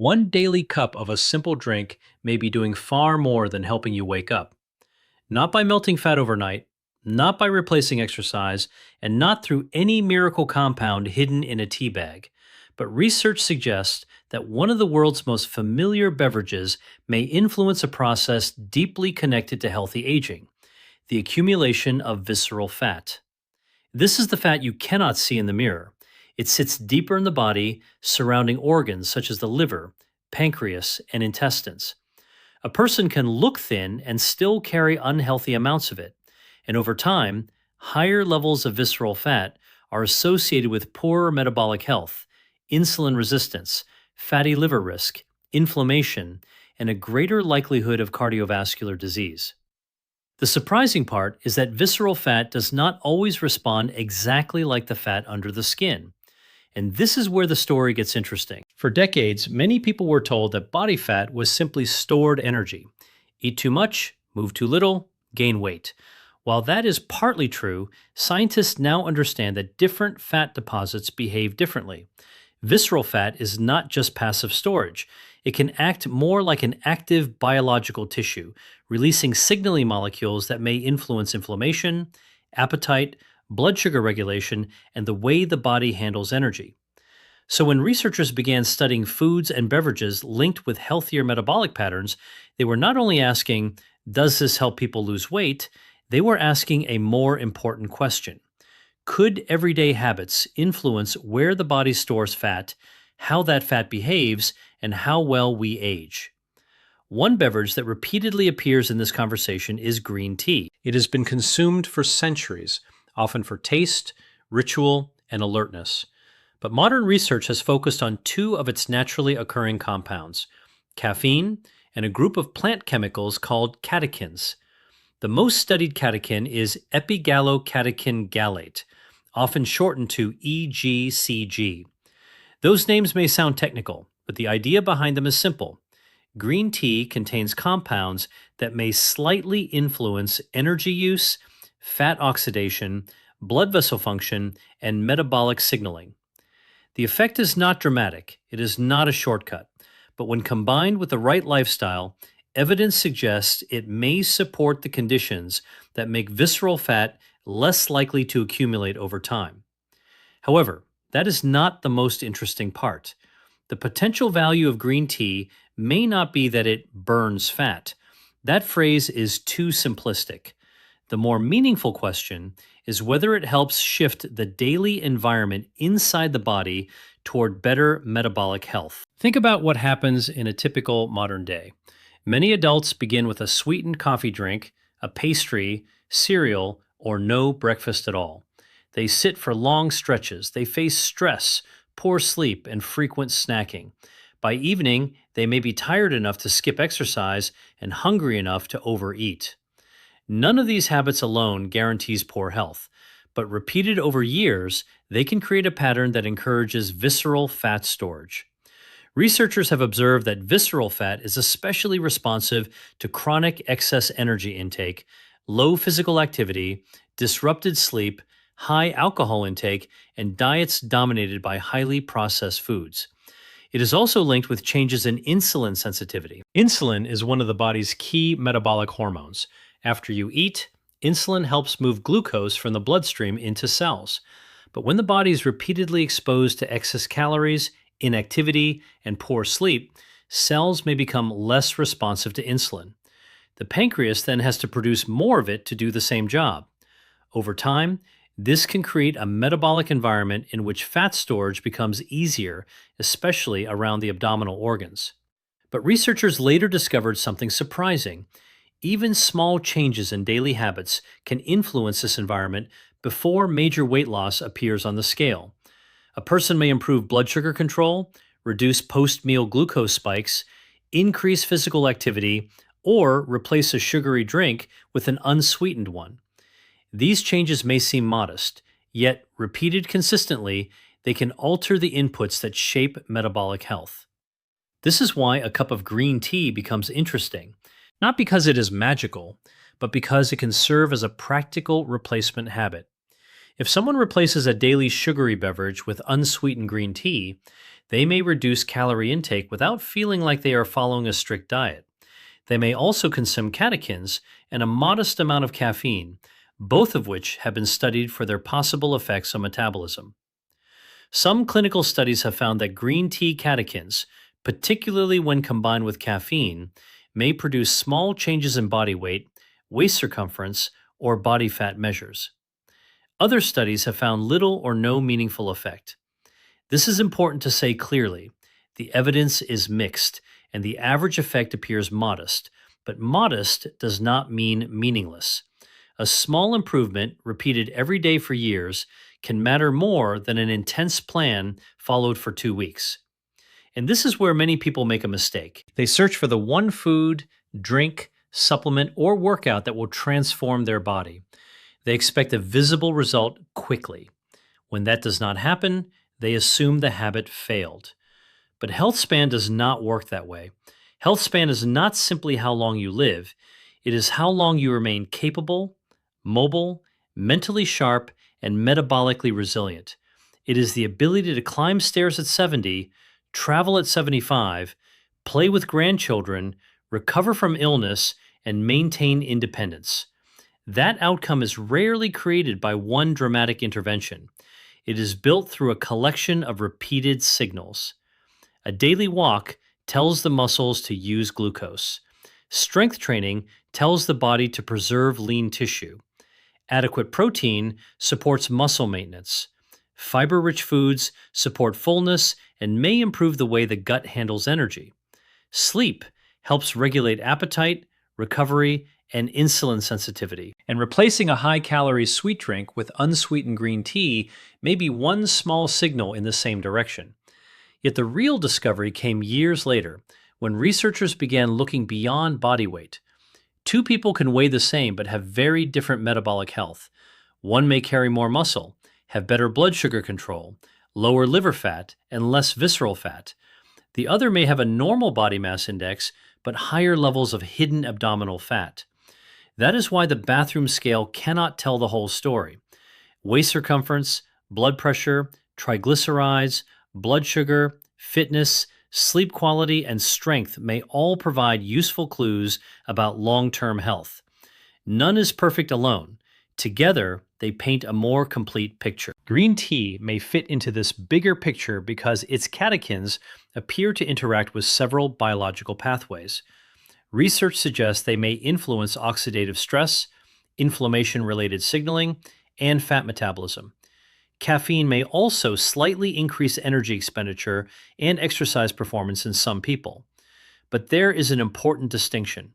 One daily cup of a simple drink may be doing far more than helping you wake up. Not by melting fat overnight, not by replacing exercise, and not through any miracle compound hidden in a tea bag. But research suggests that one of the world's most familiar beverages may influence a process deeply connected to healthy aging: the accumulation of visceral fat. This is the fat you cannot see in the mirror. It sits deeper in the body, surrounding organs such as the liver, pancreas, and intestines. A person can look thin and still carry unhealthy amounts of it. And over time, higher levels of visceral fat are associated with poorer metabolic health, insulin resistance, fatty liver risk, inflammation, and a greater likelihood of cardiovascular disease. The surprising part is that visceral fat does not always respond exactly like the fat under the skin. And this is where the story gets interesting. For decades, many people were told that body fat was simply stored energy. Eat too much, move too little, gain weight. While that is partly true, scientists now understand that different fat deposits behave differently. Visceral fat is not just passive storage. It can act more like an active biological tissue, releasing signaling molecules that may influence inflammation, appetite, blood sugar regulation, and the way the body handles energy. So, when researchers began studying foods and beverages linked with healthier metabolic patterns, they were not only asking, does this help people lose weight? They were asking a more important question: could everyday habits influence where the body stores fat, how that fat behaves, and how well we age? One beverage that repeatedly appears in this conversation is green tea. It has been consumed for centuries, often for taste, ritual, and alertness. But modern research has focused on two of its naturally occurring compounds: caffeine and a group of plant chemicals called catechins. The most studied catechin is epigallocatechin gallate, often shortened to EGCG. Those names may sound technical, but the idea behind them is simple. Green tea contains compounds that may slightly influence energy use, fat oxidation, blood vessel function, and metabolic signaling. The effect is not dramatic, it is not a shortcut, but when combined with the right lifestyle, evidence suggests it may support the conditions that make visceral fat less likely to accumulate over time. However, that is not the most interesting part. The potential value of green tea may not be that it burns fat. That phrase is too simplistic. The more meaningful question is whether it helps shift the daily environment inside the body toward better metabolic health. Think about what happens in a typical modern day. Many adults begin with a sweetened coffee drink, a pastry, cereal, or no breakfast at all. They sit for long stretches. They face stress, poor sleep, and frequent snacking. By evening, they may be tired enough to skip exercise and hungry enough to overeat. None of these habits alone guarantees poor health, but repeated over years, they can create a pattern that encourages visceral fat storage. Researchers have observed that visceral fat is especially responsive to chronic excess energy intake, low physical activity, disrupted sleep, high alcohol intake, and diets dominated by highly processed foods. It is also linked with changes in insulin sensitivity. Insulin is one of the body's key metabolic hormones. After you eat, insulin helps move glucose from the bloodstream into cells. But when the body is repeatedly exposed to excess calories, inactivity, and poor sleep, cells may become less responsive to insulin. The pancreas then has to produce more of it to do the same job. Over time, this can create a metabolic environment in which fat storage becomes easier, especially around the abdominal organs. But researchers later discovered something surprising. Even small changes in daily habits can influence this environment before major weight loss appears on the scale. A person may improve blood sugar control, reduce post-meal glucose spikes, increase physical activity, or replace a sugary drink with an unsweetened one. These changes may seem modest, yet repeated consistently, they can alter the inputs that shape metabolic health. This is why a cup of green tea becomes interesting, not because it is magical, but because it can serve as a practical replacement habit. If someone replaces a daily sugary beverage with unsweetened green tea, They may reduce calorie intake without feeling like they are following a strict diet. They may also consume catechins and a modest amount of caffeine, both of which have been studied for their possible effects on metabolism. Some clinical studies have found that green tea catechins, particularly when combined with caffeine, may produce small changes in body weight, waist circumference, or body fat measures. Other studies have found little or no meaningful effect. This is important to say clearly. The evidence is mixed, and the average effect appears modest, but modest does not mean meaningless. A small improvement, repeated every day for years, can matter more than an intense plan followed for 2 weeks. And this is where many people make a mistake. They search for the one food, drink, supplement, or workout that will transform their body. They expect a visible result quickly. When that does not happen, they assume the habit failed. But health span does not work that way. Health span is not simply how long you live, it is how long you remain capable, mobile, mentally sharp, and metabolically resilient. It is the ability to climb stairs at 70, travel at 75, play with grandchildren, recover from illness, and maintain independence. That outcome is rarely created by one dramatic intervention. It is built through a collection of repeated signals. A daily walk tells the muscles to use glucose. Strength training tells the body to preserve lean tissue. Adequate protein supports muscle maintenance. Fiber-rich foods support fullness and may improve the way the gut handles energy. Sleep helps regulate appetite, recovery, and insulin sensitivity. And replacing a high-calorie sweet drink with unsweetened green tea may be one small signal in the same direction. Yet the real discovery came years later, when researchers began looking beyond body weight. Two people can weigh the same but have very different metabolic health. One may carry more muscle, have better blood sugar control, lower liver fat, and less visceral fat. The other may have a normal body mass index but higher levels of hidden abdominal fat. That is why the bathroom scale cannot tell the whole story. Waist circumference, blood pressure, triglycerides, blood sugar, fitness, sleep quality, and strength may all provide useful clues about long-term health. None is perfect alone. Together, they paint a more complete picture. Green tea may fit into this bigger picture because its catechins appear to interact with several biological pathways. Research suggests they may influence oxidative stress, inflammation-related signaling, and fat metabolism. Caffeine may also slightly increase energy expenditure and exercise performance in some people. But there is an important distinction.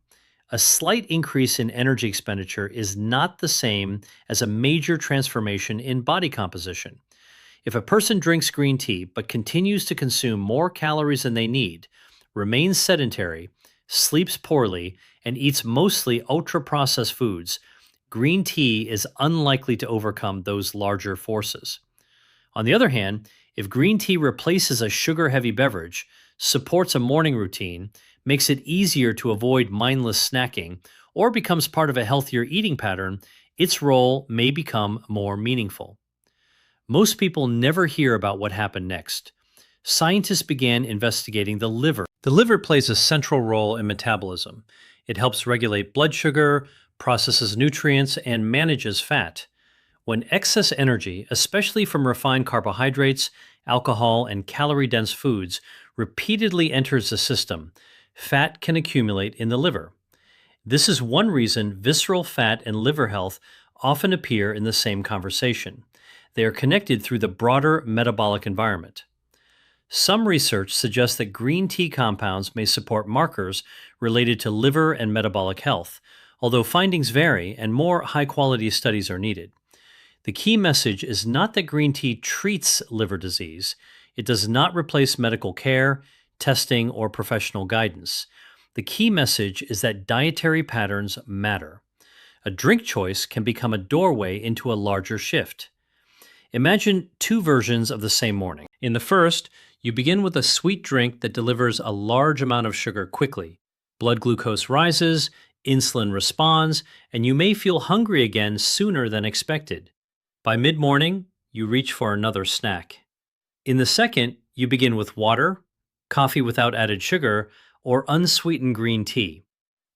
A slight increase in energy expenditure is not the same as a major transformation in body composition. If a person drinks green tea but continues to consume more calories than they need, remains sedentary, sleeps poorly, and eats mostly ultra-processed foods, green tea is unlikely to overcome those larger forces. On the other hand, if green tea replaces a sugar-heavy beverage, supports a morning routine, makes it easier to avoid mindless snacking, or becomes part of a healthier eating pattern, its role may become more meaningful. Most people never hear about what happened next. Scientists began investigating the liver. The liver plays a central role in metabolism. It helps regulate blood sugar, processes nutrients, and manages fat. When excess energy, especially from refined carbohydrates, alcohol, and calorie-dense foods, repeatedly enters the system, fat can accumulate in the liver. This is one reason visceral fat and liver health often appear in the same conversation. They are connected through the broader metabolic environment. Some research suggests that green tea compounds may support markers related to liver and metabolic health, although findings vary and more high-quality studies are needed. The key message is not that green tea treats liver disease. It does not replace medical care, testing, or professional guidance. The key message is that dietary patterns matter. A drink choice can become a doorway into a larger shift. Imagine two versions of the same morning. In the first, you begin with a sweet drink that delivers a large amount of sugar quickly. Blood glucose rises, insulin responds, and you may feel hungry again sooner than expected. By mid-morning, you reach for another snack. In the second, You begin with water, coffee without added sugar, or unsweetened green tea.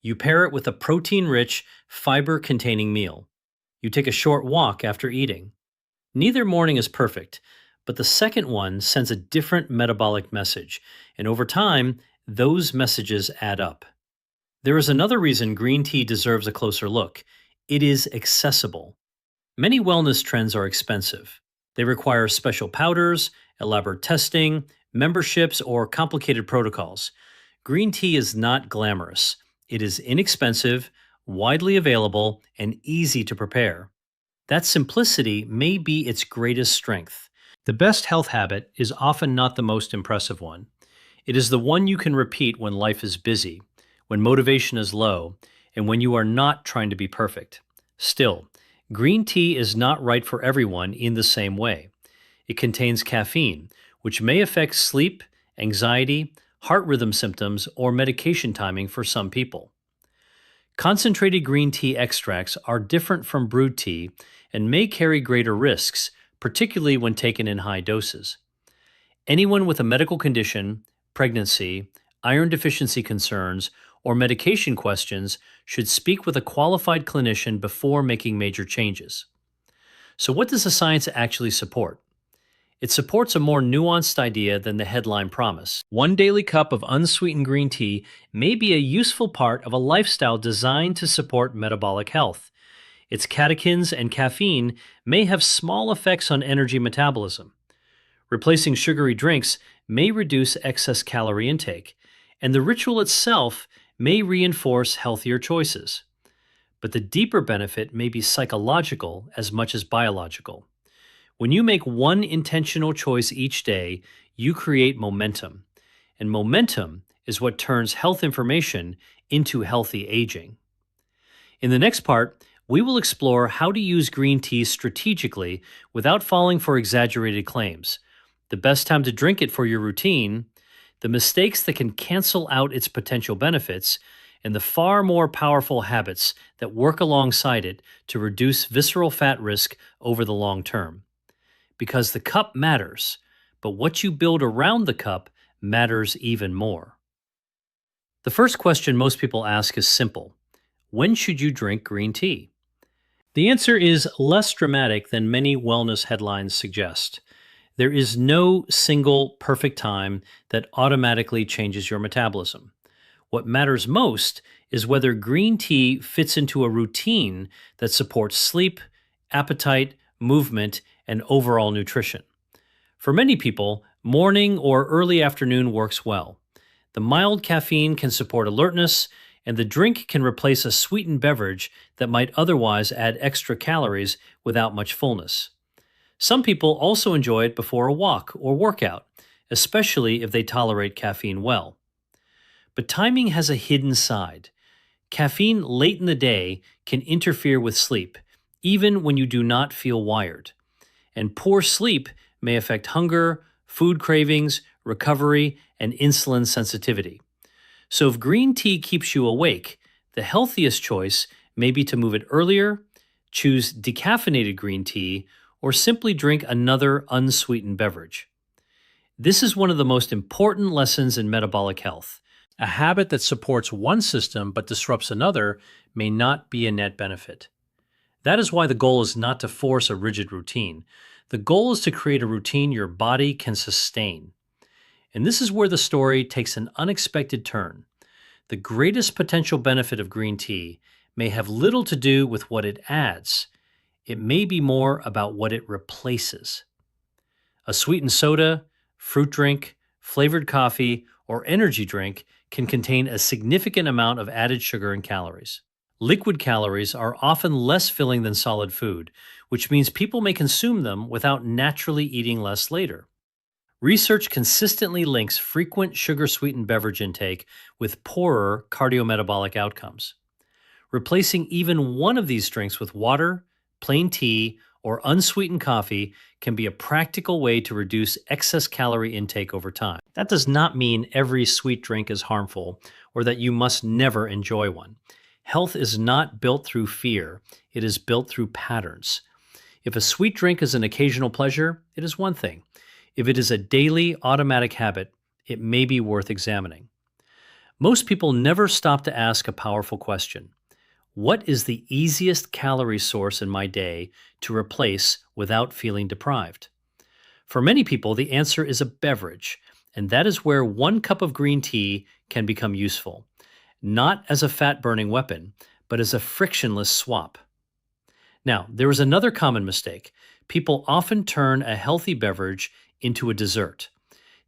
You pair it with a protein rich, fiber containing meal. You take a short walk after eating. Neither morning is perfect, but the second one sends a different metabolic message, and over time, those messages add up. There is another reason green tea deserves a closer look. It is accessible. Many wellness trends are expensive. They require special powders, elaborate testing, memberships, or complicated protocols. Green tea is not glamorous. It is inexpensive, widely available, and easy to prepare. That simplicity may be its greatest strength. The best health habit is often not the most impressive one. It is the one you can repeat when life is busy, when motivation is low, and when you are not trying to be perfect. Still, green tea is not right for everyone in the same way. It contains caffeine, which may affect sleep, anxiety, heart rhythm symptoms, or medication timing for some people. Concentrated green tea extracts are different from brewed tea and may carry greater risks, particularly when taken in high doses. Anyone with a medical condition, pregnancy, iron deficiency concerns, or medication questions should speak with a qualified clinician before making major changes. So, what does the science actually support? It supports a more nuanced idea than the headline promise. One daily cup of unsweetened green tea may be a useful part of a lifestyle designed to support metabolic health. Its catechins and caffeine may have small effects on energy metabolism. Replacing sugary drinks may reduce excess calorie intake, and the ritual itself may reinforce healthier choices. But the deeper benefit may be psychological as much as biological. When you make one intentional choice each day, you create momentum. And momentum is what turns health information into healthy aging. In the next part, we will explore how to use green tea strategically without falling for exaggerated claims, the best time to drink it for your routine, the mistakes that can cancel out its potential benefits, and the far more powerful habits that work alongside it to reduce visceral fat risk over the long term. Because the cup matters, but what you build around the cup matters even more. The first question most people ask is simple: when should you drink green tea? The answer is less dramatic than many wellness headlines suggest. There is no single perfect time that automatically changes your metabolism. What matters most is whether green tea fits into a routine that supports sleep, appetite, movement, and overall nutrition. For many people, morning or early afternoon works well. The mild caffeine can support alertness, and the drink can replace a sweetened beverage that might otherwise add extra calories without much fullness. Some people also enjoy it before a walk or workout, especially if they tolerate caffeine well. But timing has a hidden side. Caffeine late in the day can interfere with sleep, even when you do not feel wired. And poor sleep may affect hunger, food cravings, recovery, and insulin sensitivity. So if green tea keeps you awake, the healthiest choice may be to move it earlier, choose decaffeinated green tea, or simply drink another unsweetened beverage. This is one of the most important lessons in metabolic health. A habit that supports one system but disrupts another may not be a net benefit. That is why the goal is not to force a rigid routine. The goal is to create a routine your body can sustain. And this is where the story takes an unexpected turn. The greatest potential benefit of green tea may have little to do with what it adds. It may be more about what it replaces. A sweetened soda, fruit drink, flavored coffee, or energy drink can contain a significant amount of added sugar and calories. Liquid calories are often less filling than solid food, which means people may consume them without naturally eating less later. Research consistently links frequent sugar-sweetened beverage intake with poorer cardiometabolic outcomes. Replacing even one of these drinks with water, plain tea, or unsweetened coffee can be a practical way to reduce excess calorie intake over time. That does not mean every sweet drink is harmful or that you must never enjoy one. Health is not built through fear, it is built through patterns. If a sweet drink is an occasional pleasure, it is one thing. If it is a daily automatic habit, it may be worth examining. Most people never stop to ask a powerful question. What is the easiest calorie source in my day to replace without feeling deprived? For many people, the answer is a beverage, and that is where 1 cup of green tea can become useful, not as a fat burning weapon, but as a frictionless swap. Now, there is another common mistake. People often turn a healthy beverage into a dessert.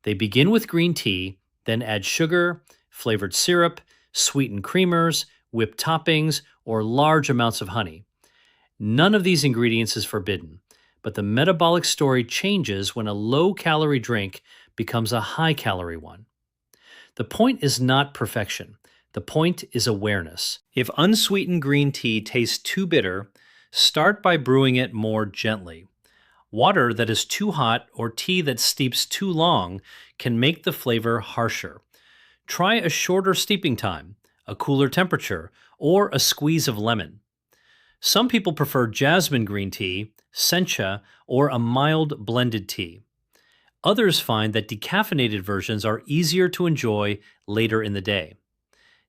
They begin with green tea, then add sugar, flavored syrup, sweetened creamers, whipped toppings, or large amounts of honey. None of these ingredients is forbidden, but the metabolic story changes when a low calorie drink becomes a high calorie one. The point is not perfection. The point is awareness. If unsweetened green tea tastes too bitter, start by brewing it more gently. Water that is too hot or tea that steeps too long can make the flavor harsher. Try a shorter steeping time, a cooler temperature, or a squeeze of lemon. Some people prefer jasmine green tea, sencha, or a mild blended tea. Others find that decaffeinated versions are easier to enjoy later in the day.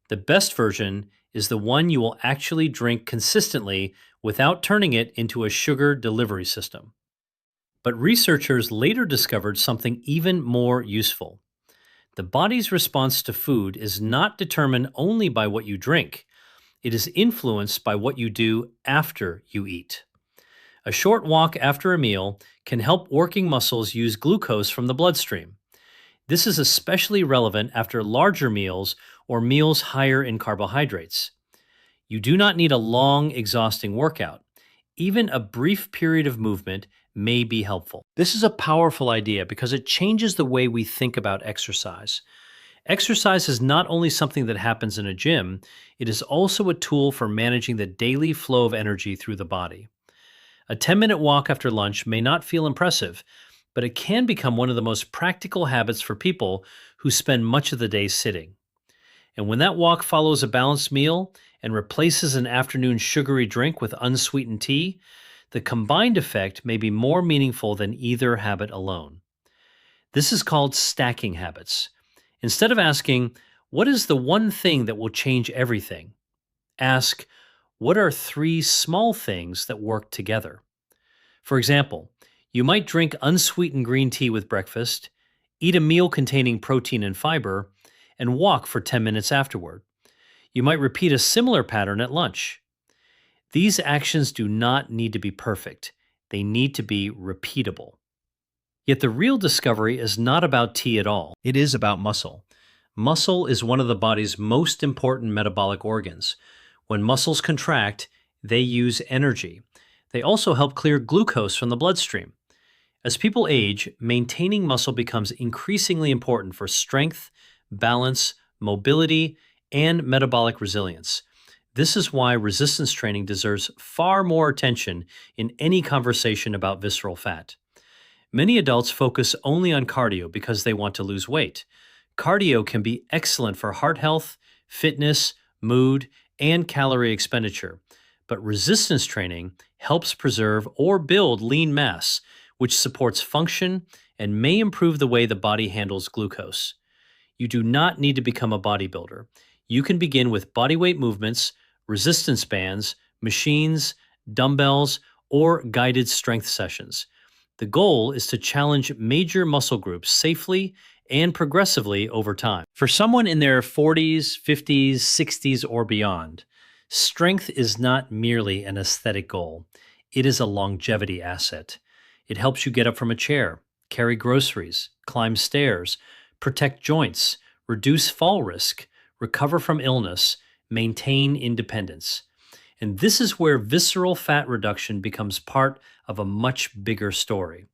The best version is the one you will actually drink consistently without turning it into a sugar delivery system. But researchers later discovered something even more useful. The body's response to food is not determined only by what you drink, it is influenced by what you do after you eat. A short walk after a meal can help working muscles use glucose from the bloodstream. This is especially relevant after larger meals or meals higher in carbohydrates. You do not need a long, exhausting workout. Even a brief period of movement may be helpful. This is a powerful idea because it changes the way we think about exercise. Exercise is not only something that happens in a gym, it is also a tool for managing the daily flow of energy through the body. A 10-minute walk after lunch may not feel impressive, but it can become one of the most practical habits for people who spend much of the day sitting. And when that walk follows a balanced meal and replaces an afternoon sugary drink with unsweetened tea, the combined effect may be more meaningful than either habit alone. This is called stacking habits. Instead of asking, what is the one thing that will change everything? Ask, what are 3 small things that work together? For example, you might drink unsweetened green tea with breakfast, eat a meal containing protein and fiber, and walk for 10 minutes afterward. You might repeat a similar pattern at lunch. These actions do not need to be perfect. They need to be repeatable. Yet the real discovery is not about tea at all. It is about muscle. Muscle is one of the body's most important metabolic organs. When muscles contract, they use energy. They also help clear glucose from the bloodstream. As people age, maintaining muscle becomes increasingly important for strength, balance, mobility, and metabolic resilience. This is why resistance training deserves far more attention in any conversation about visceral fat. Many adults focus only on cardio because they want to lose weight. Cardio can be excellent for heart health, fitness, mood, and calorie expenditure. But resistance training helps preserve or build lean mass, which supports function and may improve the way the body handles glucose. You do not need to become a bodybuilder. You can begin with bodyweight movements, resistance bands, machines, dumbbells, or guided strength sessions. The goal is to challenge major muscle groups safely and progressively over time. For someone in their 40s, 50s, 60s, or beyond, strength is not merely an aesthetic goal. It is a longevity asset. It helps you get up from a chair, carry groceries, climb stairs, protect joints, reduce fall risk, recover from illness, maintain independence. And this is where visceral fat reduction becomes part of a much bigger story.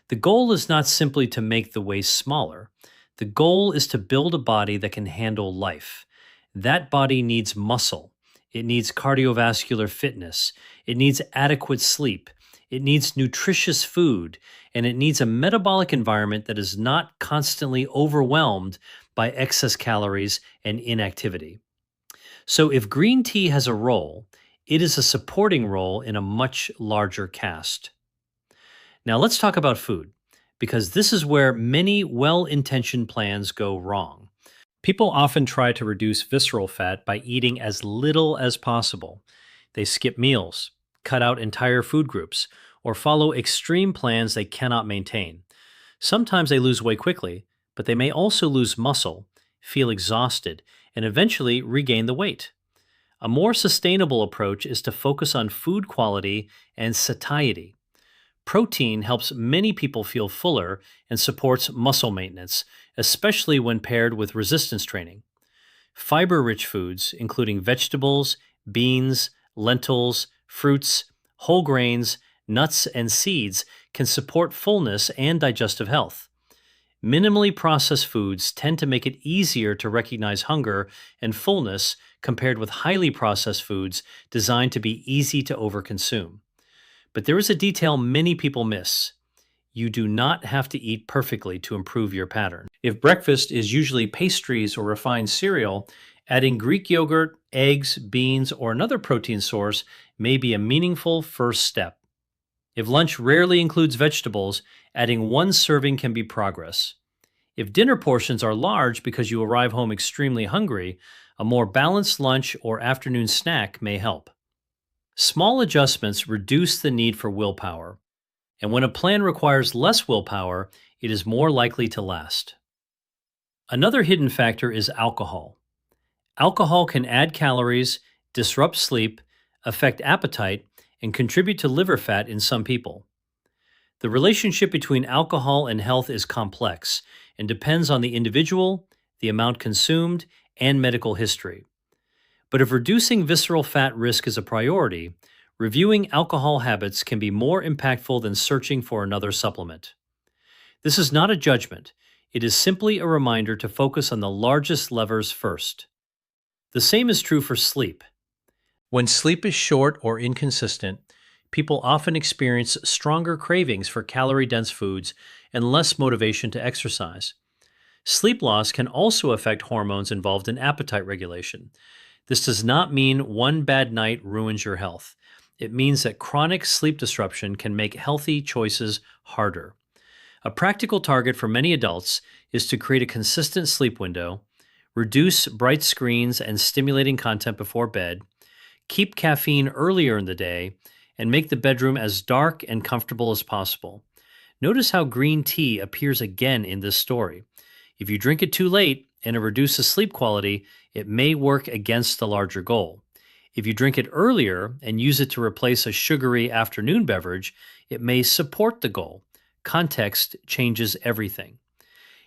The goal is not simply to make the waist smaller. The goal is to build a body that can handle life. That body needs muscle. It needs cardiovascular fitness. It needs adequate sleep. It needs nutritious food. And it needs a metabolic environment that is not constantly overwhelmed by excess calories and inactivity. So if green tea has a role, it is a supporting role in a much larger cast. Now let's talk about food. because this is where many well intentioned plans go wrong. People often try to reduce visceral fat by eating as little as possible. They skip meals, cut out entire food groups, or follow extreme plans they cannot maintain. Sometimes they lose weight quickly, but they may also lose muscle, feel exhausted, and eventually regain the weight. A more sustainable approach is to focus on food quality and satiety. Protein helps many people feel fuller and supports muscle maintenance, especially when paired with resistance training. Fiber rich foods, including vegetables, beans, lentils, fruits, whole grains, nuts, and seeds, can support fullness and digestive health. Minimally processed foods tend to make it easier to recognize hunger and fullness compared with highly processed foods designed to be easy to overconsume. But there is a detail many people miss. You do not have to eat perfectly to improve your pattern. If breakfast is usually pastries or refined cereal, adding Greek yogurt, eggs, beans, or another protein source may be a meaningful first step. If lunch rarely includes vegetables, adding one serving can be progress. If dinner portions are large because you arrive home extremely hungry, a more balanced lunch or afternoon snack may help. Small adjustments reduce the need for willpower, and when a plan requires less willpower, it is more likely to last. Another hidden factor is alcohol. Alcohol can add calories, disrupt sleep, affect appetite, and contribute to liver fat in some people. The relationship between alcohol and health is complex and depends on the individual, the amount consumed, and medical history. But if reducing visceral fat risk is a priority, reviewing alcohol habits can be more impactful than searching for another supplement. This is not a judgment, it is simply a reminder to focus on the largest levers first. The same is true for sleep. When sleep is short or inconsistent, people often experience stronger cravings for calorie dense foods and less motivation to exercise. Sleep loss can also affect hormones involved in appetite regulation. This does not mean one bad night ruins your health. It means that chronic sleep disruption can make healthy choices harder. A practical target for many adults is to create a consistent sleep window, reduce bright screens and stimulating content before bed, keep caffeine earlier in the day, and make the bedroom as dark and comfortable as possible. Notice how green tea appears again in this story. If you drink it too late and it reduces sleep quality, it may work against the larger goal. If you drink it earlier and use it to replace a sugary afternoon beverage, it may support the goal. Context changes everything.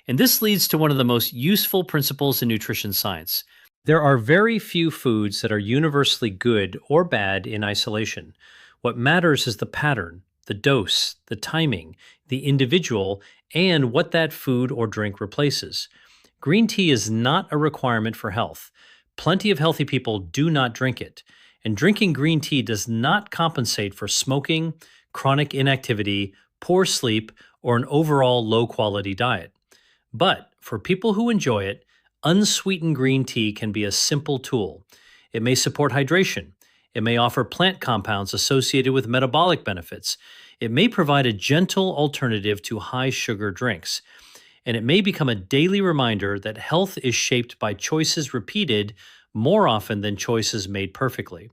And this leads to one of the most useful principles in nutrition science. There are very few foods that are universally good or bad in isolation. What matters is the pattern, the dose, the timing, the individual, and what that food or drink replaces. Green tea is not a requirement for health. Plenty of healthy people do not drink it, and drinking green tea does not compensate for smoking, chronic inactivity, poor sleep, or an overall low-quality diet. But for people who enjoy it, unsweetened green tea can be a simple tool. It may support hydration. It may offer plant compounds associated with metabolic benefits. It may provide a gentle alternative to high-sugar drinks. And it may become a daily reminder that health is shaped by choices repeated more often than choices made perfectly.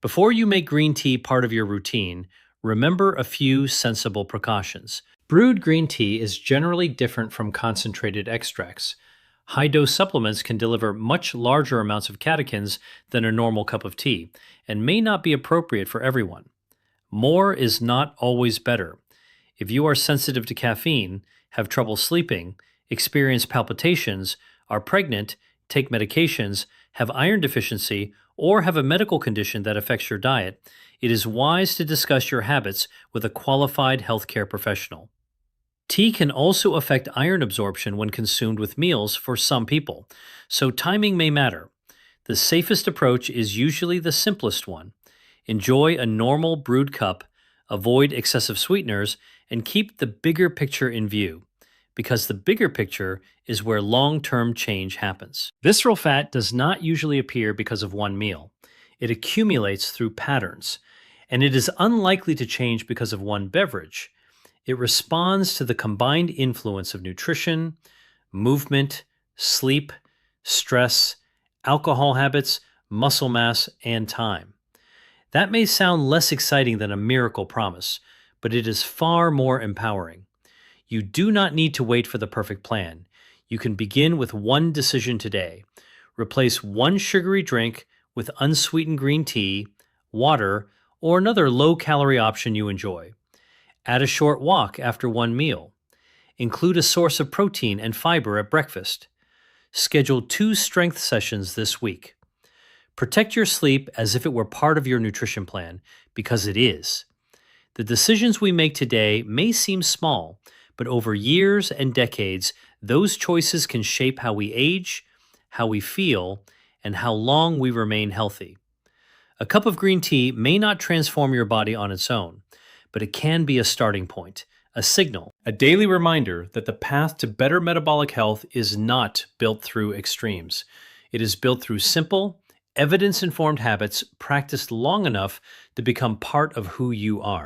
Before you make green tea part of your routine, remember a few sensible precautions. Brewed green tea is generally different from concentrated extracts. High-dose supplements can deliver much larger amounts of catechins than a normal cup of tea, and may not be appropriate for everyone. More is not always better. If you are sensitive to caffeine, have trouble sleeping, experience palpitations, are pregnant, take medications, have iron deficiency, or have a medical condition that affects your diet, it is wise to discuss your habits with a qualified healthcare professional. Tea can also affect iron absorption when consumed with meals for some people, so timing may matter. The safest approach is usually the simplest one. Enjoy a normal brewed cup, avoid excessive sweeteners, and keep the bigger picture in view, because the bigger picture is where long-term change happens. Visceral fat does not usually appear because of one meal. It accumulates through patterns, and it is unlikely to change because of one beverage. It responds to the combined influence of nutrition, movement, sleep, stress, alcohol habits, muscle mass, and time. That may sound less exciting than a miracle promise, but it is far more empowering. You do not need to wait for the perfect plan. You can begin with one decision today. Replace one sugary drink with unsweetened green tea, water, or another low-calorie option you enjoy. Add a short walk after one meal. Include a source of protein and fiber at breakfast. Schedule 2 strength sessions this week. Protect your sleep as if it were part of your nutrition plan, because it is. The decisions we make today may seem small, but over years and decades, those choices can shape how we age, how we feel, and how long we remain healthy. A cup of green tea may not transform your body on its own, but it can be a starting point, a signal, a daily reminder that the path to better metabolic health is not built through extremes. It is built through simple, evidence-informed habits practiced long enough to become part of who you are.